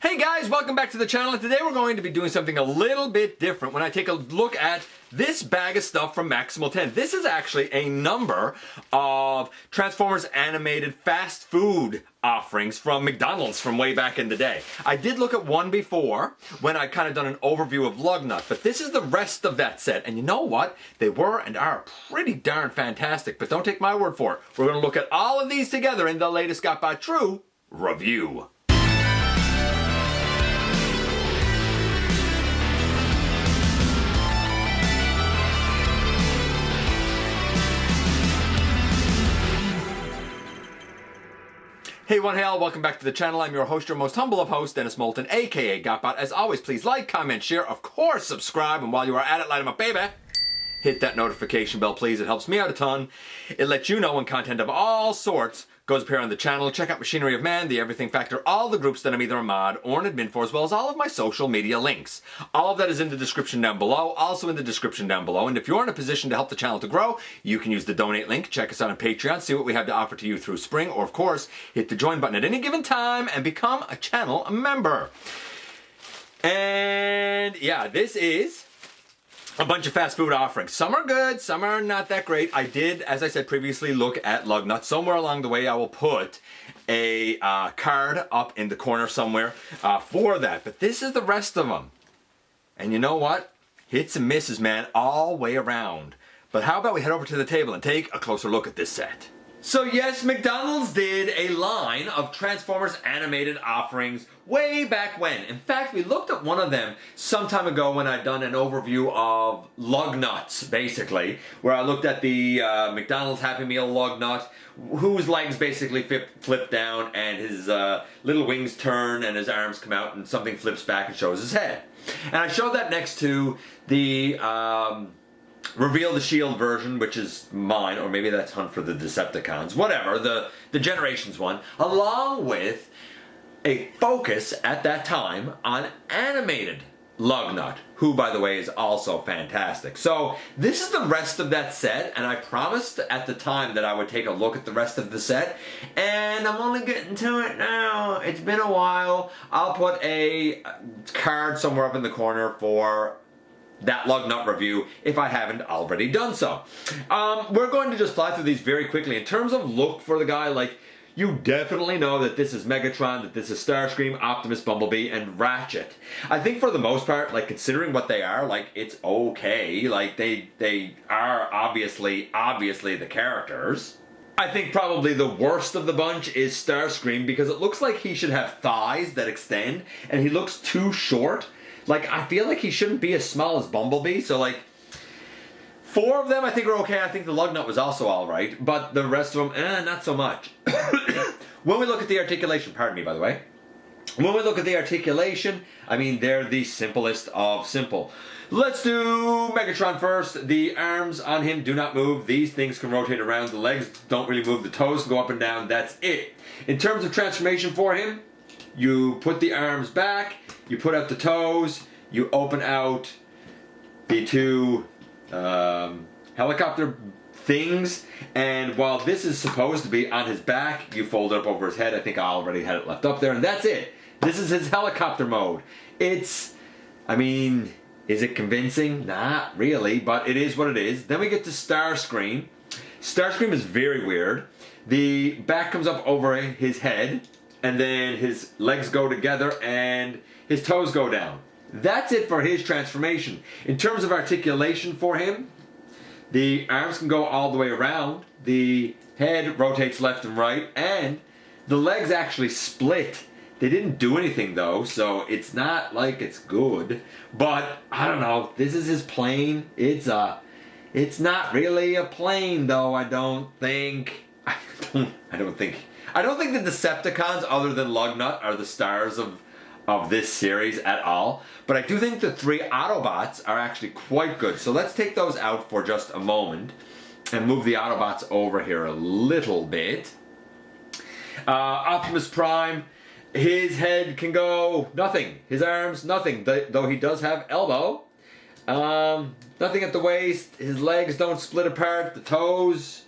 Hey guys, welcome back to the channel, and today we're going to be doing something a little bit different when I take a look at this bag of stuff from Maximal 10. This is actually a number of Transformers Animated fast food offerings from McDonald's from way back in the day. I did look at one before when I kind of done an overview of Lugnut, but this is the rest of that set, and you know what? They were and are pretty darn fantastic, but don't take my word for it. We're going to look at all of these together in the latest GotBot True review. Hey one, hey all, welcome back to the channel. I'm your host, your most humble of hosts, Dennis Moulton, aka GotBot. As always, please like, comment, share, of course subscribe, and while you are at it, light 'em up, baby. Hit that notification bell, please. It helps me out a ton. It lets you know when content of all sorts goes up here on the channel. Check out Machinery of Man, The Everything Factor, all the groups that I'm either a mod or an admin for, as well as all of my social media links. All of that is in the description down below, also in the description down below. And if you're in a position to help the channel to grow, you can use the donate link. Check us out on Patreon, see what we have to offer to you through Spring, or of course, hit the join button at any given time and become a channel member. And yeah, this is a bunch of fast food offerings. Some are good, some are not that great. I did, as I said previously, look at Lugnut. Somewhere along the way, I will put a card up in the corner somewhere for that. But this is the rest of them. And you know what? Hits and misses, man, all way around. But how about we head over to the table and take a closer look at this set? So yes, McDonald's did a line of Transformers Animated offerings way back when. In fact, we looked at one of them some time ago when I'd done an overview of Lugnuts, basically, where I looked at the McDonald's Happy Meal Lugnut, whose legs basically flip down and his little wings turn and his arms come out and something flips back and shows his head. And I showed that next to the Reveal the Shield version, which is mine, or maybe that's Hunt for the Decepticons, whatever, the Generations one, along with a focus at that time on Animated Lugnut, who, by the way, is also fantastic. So this is the rest of that set, and I promised at the time that I would take a look at the rest of the set, and I'm only getting to it now. It's been a while. I'll put a card somewhere up in the corner for that Lugnut review if I haven't already done so. We're going to just fly through these very quickly. In terms of look for the guy, like, you definitely know that this is Megatron, that this is Starscream, Optimus, Bumblebee, and Ratchet. I think for the most part, like, considering what they are, like, it's okay. Like, they are obviously the characters. I think probably the worst of the bunch is Starscream, because it looks like he should have thighs that extend, and he looks too short. Like, I feel like he shouldn't be as small as Bumblebee, so like, 4 of them I think are okay. I think the Lugnut was also alright, but the rest of them, not so much. When we look at the articulation, pardon me by the way, when we look at the articulation, I mean, they're the simplest of simple. Let's do Megatron first. The arms on him do not move. These things can rotate around. The legs don't really move. The toes go up and down. That's it. In terms of transformation for him, you put the arms back, you put out the toes, you open out the two helicopter things, and while this is supposed to be on his back, you fold it up over his head. I think I already had it left up there, and that's it. This is his helicopter mode. It's, I mean, is it convincing? Not really, but it is what it is. Then we get to Starscream. Starscream is very weird. The back comes up over his head, and then his legs go together and his toes go down. That's it for his transformation. In terms of articulation for him, the arms can go all the way around, the head rotates left and right, and the legs actually split. They didn't do anything though, so it's not like it's good. But I don't know, this is his plane. It's not really a plane though, I don't think. I don't think the Decepticons, other than Lugnut, are the stars of this series at all. But I do think the 3 Autobots are actually quite good. So let's take those out for just a moment and move the Autobots over here a little bit. Optimus Prime, his head can go nothing. His arms, nothing. Though he does have elbow. Nothing at the waist. His legs don't split apart. The toes,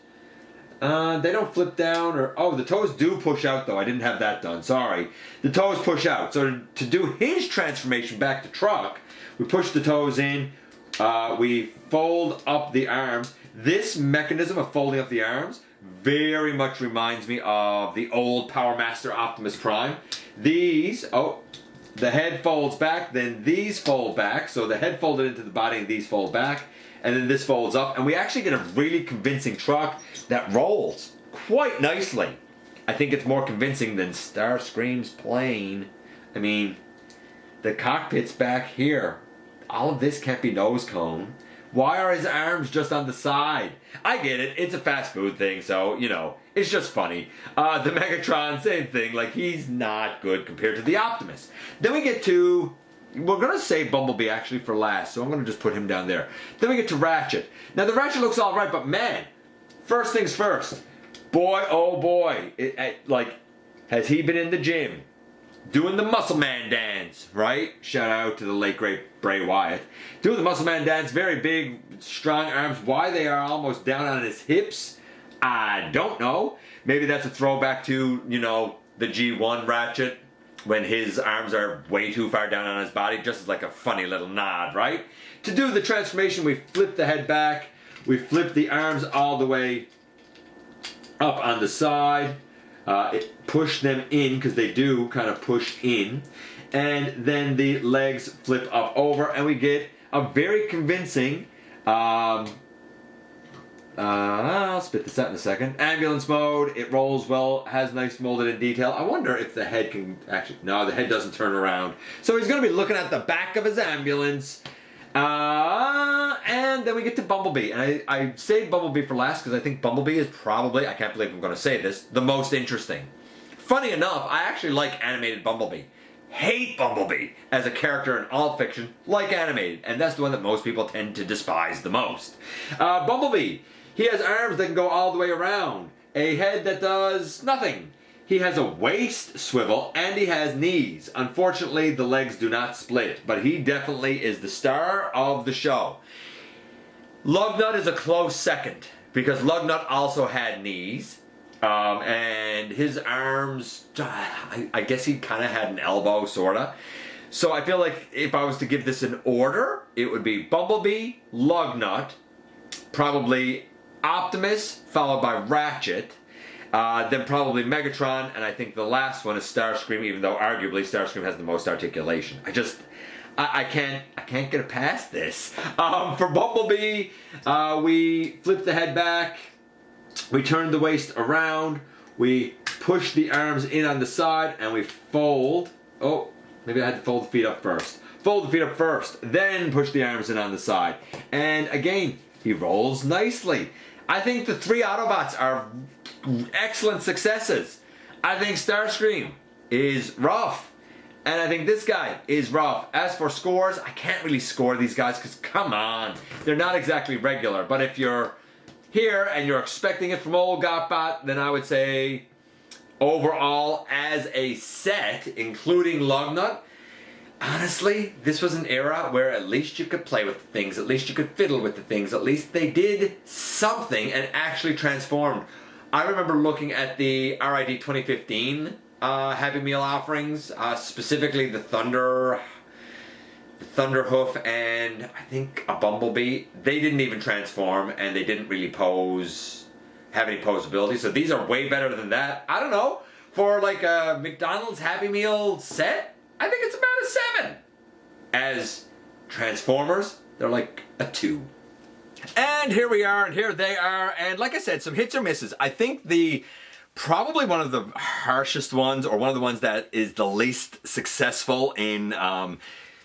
They don't flip down or... Oh, the toes do push out though. I didn't have that done. Sorry. The toes push out. So to do his transformation back to truck, we push the toes in. We fold up the arms. This mechanism of folding up the arms very much reminds me of the old Power Master Optimus Prime. These... Oh, the head folds back. Then these fold back. So the head folded into the body and these fold back. And then this folds up, and we actually get a really convincing truck that rolls quite nicely. I think it's more convincing than Starscream's plane. I mean, the cockpit's back here. All of this can't be nose cone. Why are his arms just on the side? I get it, it's a fast food thing, so, you know, it's just funny. The Megatron, same thing, like, he's not good compared to the Optimus. Then we get to... We're going to save Bumblebee actually for last, so I'm going to just put him down there. Then we get to Ratchet. Now the Ratchet looks alright, but man, first things first. Boy, oh boy, like, has he been in the gym? Doing the Muscle Man dance, right? Shout out to the late great Bray Wyatt. Doing the Muscle Man dance, very big, strong arms. Why they are almost down on his hips, I don't know. Maybe that's a throwback to, you know, the G1 Ratchet, when his arms are way too far down on his body, just as like a funny little nod, right? To do the transformation, we flip the head back, we flip the arms all the way up on the side, push them in, because they do kind of push in, and then the legs flip up over, and we get a very convincing, I'll spit this out in a second. Ambulance mode, it rolls well, has nice molded in detail. I wonder if the head can actually... No, the head doesn't turn around. So he's going to be looking at the back of his ambulance. And then we get to Bumblebee. And I saved Bumblebee for last because I think Bumblebee is probably, I can't believe I'm going to say this, the most interesting. Funny enough, I actually like animated Bumblebee. Hate Bumblebee as a character in all fiction, like animated. And that's the one that most people tend to despise the most. Bumblebee. He has arms that can go all the way around, a head that does nothing. He has a waist swivel, and he has knees. Unfortunately, the legs do not split, but he definitely is the star of the show. Lugnut is a close second, because Lugnut also had knees, and his arms, I guess he kind of had an elbow, sort of. So I feel like if I was to give this an order, it would be Bumblebee, Lugnut, probably Optimus, followed by Ratchet, then probably Megatron, and I think the last one is Starscream, even though arguably Starscream has the most articulation. I can't get it past this. For Bumblebee, we flip the head back, we turn the waist around, we push the arms in on the side, and we fold. Oh, maybe I had to fold the feet up first. Fold the feet up first, then push the arms in on the side. And again, he rolls nicely. I think the three Autobots are excellent successes. I think Starscream is rough. And I think this guy is rough. As for scores, I can't really score these guys because, come on, they're not exactly regular. But if you're here and you're expecting it from old GotBot, then I would say overall as a set, including Lugnut, honestly, this was an era where at least you could play with the things, at least you could fiddle with the things, at least they did something and actually transformed. I remember looking at the RiD 2015 Happy Meal offerings, specifically the Thunderhoof and I think a Bumblebee. They didn't even transform and they didn't really have any posability, so these are way better than that. I don't know, for like a McDonald's Happy Meal set, I think it's about a 7. As Transformers, they're like a 2. And here we are, and here they are, and like I said, some hits or misses. I think probably one of the harshest ones, or one of the ones that is the least successful in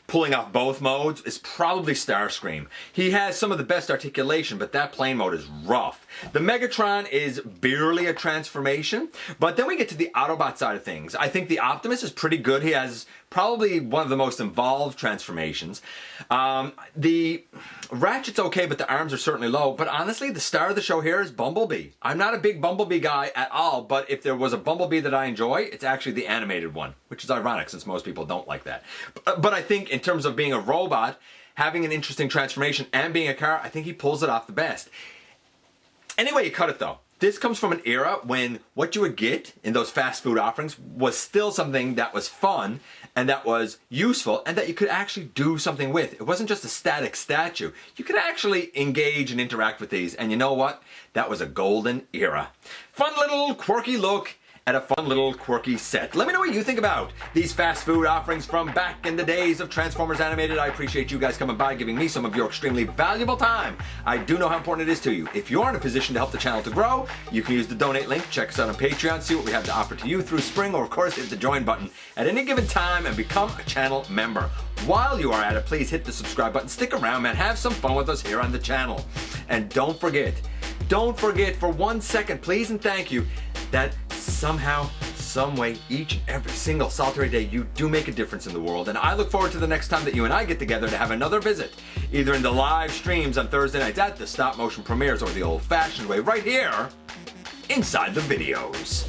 pulling off both modes, is probably Starscream. He has some of the best articulation, but that plane mode is rough. The Megatron is barely a transformation, but then we get to the Autobot side of things. I think the Optimus is pretty good. He has probably one of the most involved transformations. The Ratchet's okay, but the arms are certainly low. But honestly, the star of the show here is Bumblebee. I'm not a big Bumblebee guy at all, but if there was a Bumblebee that I enjoy, it's actually the animated one, which is ironic since most people don't like that. But I think in terms of being a robot, having an interesting transformation, and being a car, I think he pulls it off the best. Anyway, you cut it though. This comes from an era when what you would get in those fast food offerings was still something that was fun and that was useful and that you could actually do something with. It wasn't just a static statue. You could actually engage and interact with these. And you know what? That was a golden era. Fun little quirky look at a fun little quirky set. Let me know what you think about these fast food offerings from back in the days of Transformers Animated. I appreciate you guys coming by, giving me some of your extremely valuable time. I do know how important it is to you. If you're in a position to help the channel to grow, you can use the donate link. Check us out on Patreon, see what we have to offer to you through spring, or of course hit the join button at any given time and become a channel member. While you are at it, please hit the subscribe button. Stick around, man. Have some fun with us here on the channel. And don't forget for 1 second, please and thank you, that somehow, some way, each and every single solitary day, you do make a difference in the world. And I look forward to the next time that you and I get together to have another visit, either in the live streams on Thursday nights at the stop motion premieres or the old fashioned way right here inside the videos.